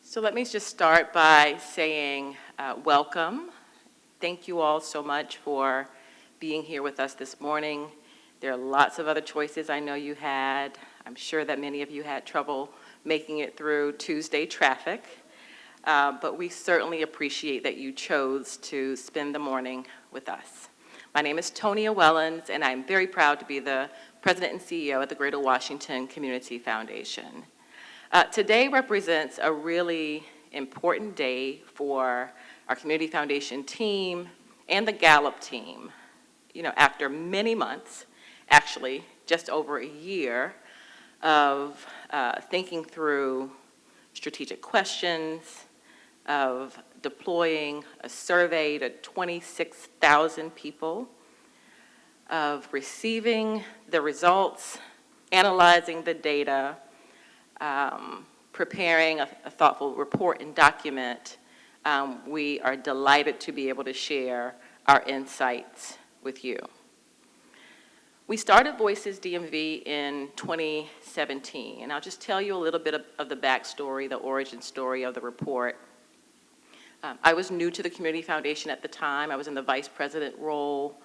So let me just start by saying welcome. Thank you all so much for being here with us this morning. There are lots of other choices I know you had. I'm sure that many of you had trouble making it through Tuesday traffic, but we certainly appreciate that you chose to spend the morning with us. My name is Tonia Wellons, and I'm very proud to be the President and CEO at the Greater Washington Community Foundation. Today represents a really important day for our Community Foundation team and the Gallup team. You know, after many months, actually just over a year of thinking through strategic questions, of deploying a survey to 26,000 people, of receiving the results, analyzing the data, preparing a thoughtful report and document, we are delighted to be able to share our insights with you. We started VoicesDMV in 2017, and I'll just tell you a little bit of the backstory, the origin story of the report. I was new to the Community Foundation at the time. I was in the vice president role,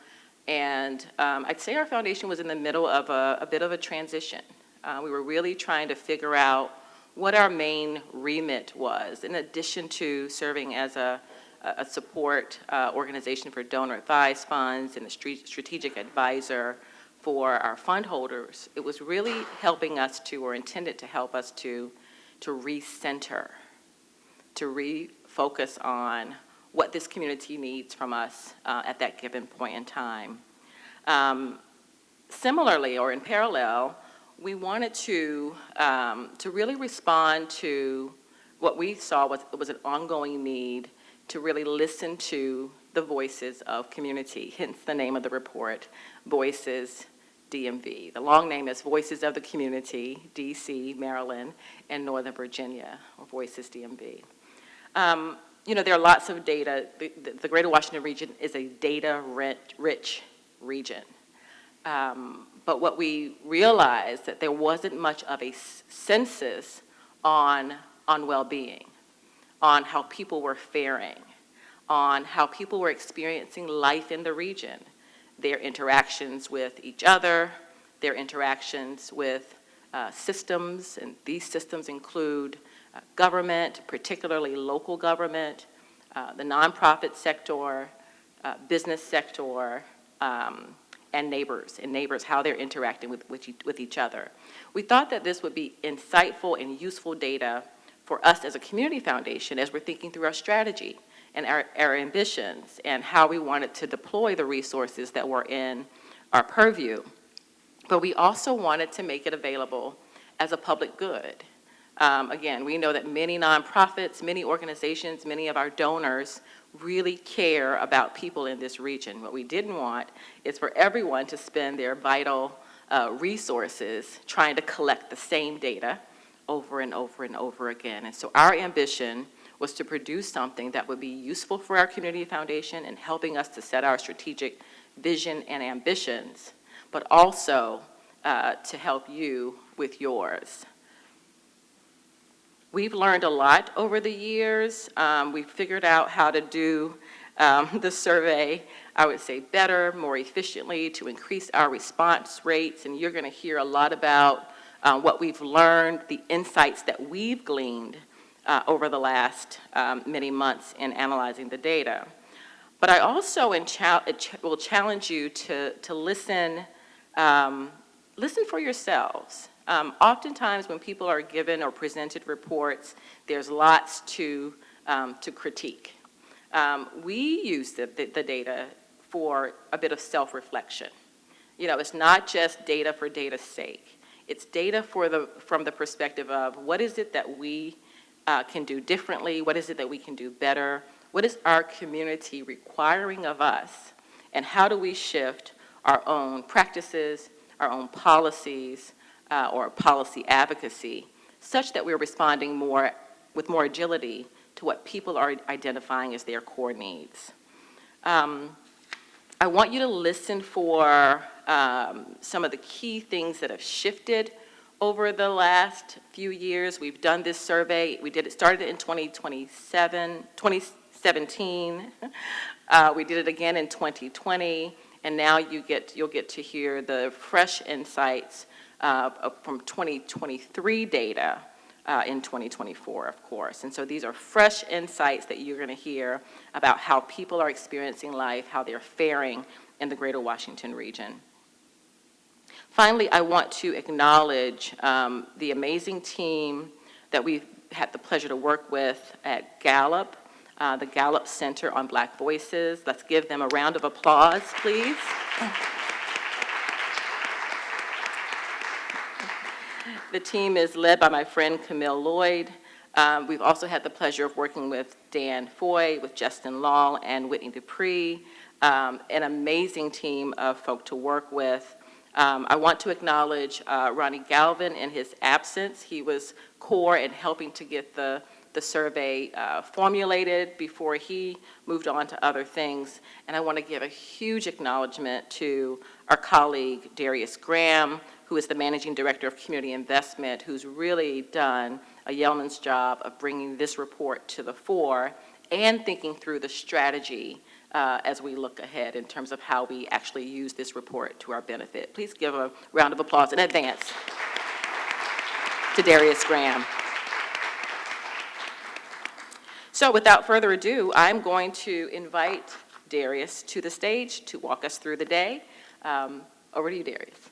and I'd say our foundation was in the middle of a bit of a transition. We were really trying to figure out what our main remit was, in addition to serving as a support organization for donor advised funds and a strategic advisor for our fund holders. It was really helping us to, or intended to help us to recenter, to refocus on what this community needs from us at that given point in time. Similarly, or in parallel, we wanted to really respond to what we saw was an ongoing need to really listen to the voices of community, hence the name of the report, VoicesDMV. The long name is Voices of the Community, DC, Maryland, and Northern Virginia, or VoicesDMV. You know, there are lots of data. The Greater Washington region is a data-rich region. But what we realized that there wasn't much of a census on well-being, on how people were faring, on how people were experiencing life in the region, their interactions with each other, their interactions with systems, and these systems include government, particularly local government, the nonprofit sector, business sector, and neighbors, how they're interacting with each other. We thought that this would be insightful and useful data for us as a community foundation as we're thinking through our strategy and our ambitions and how we wanted to deploy the resources that were in our purview. But we also wanted to make it available as a public good. Again, we know that many nonprofits, many organizations, many of our donors really care about people in this region. What we didn't want is for everyone to spend their vital resources trying to collect the same data over and over and over again. And so our ambition was to produce something that would be useful for our community foundation and helping us to set our strategic vision and ambitions, but also to help you with yours. We've learned a lot over the years. We've figured out how to do the survey, I would say, better, more efficiently, to increase our response rates. And you're going to hear a lot about what we've learned, the insights that we've gleaned over the last many months in analyzing the data. But I also will challenge you to listen for yourselves. Oftentimes when people are given or presented reports, there's lots to critique. We use the data for a bit of self-reflection. You know, it's not just data for data's sake. It's data from the perspective of what is it that we can do differently, what is it that we can do better, what is our community requiring of us, and how do we shift our own practices, our own policies, or policy advocacy, such that we're responding with more agility to what people are identifying as their core needs. I want you to listen for some of the key things that have shifted Over the last few years, we've done this survey. Started in 2017. We did it again in 2020, and now you'll get to hear the fresh insights from 2023 data in 2024, of course. And so these are fresh insights that you're going to hear about how people are experiencing life, how they're faring in the Greater Washington region. Finally, I want to acknowledge the amazing team that we've had the pleasure to work with at Gallup, the Gallup Center on Black Voices. Let's give them a round of applause, please. The team is led by my friend Camille Lloyd. We've also had the pleasure of working with Dan Foy, with Justin Long, and Whitney Dupree, an amazing team of folk to work with. I want to acknowledge Ronnie Galvin in his absence. He was core in helping to get the survey formulated before he moved on to other things. And I want to give a huge acknowledgement to our colleague Darius Graham, who is the Managing Director of Community Investment, who's really done a yeoman's job of bringing this report to the fore and thinking through the strategy as we look ahead in terms of how we actually use this report to our benefit. Please give a round of applause in advance to Darius Graham. So without further ado, I'm going to invite Darius to the stage to walk us through the day. Over to you, Darius.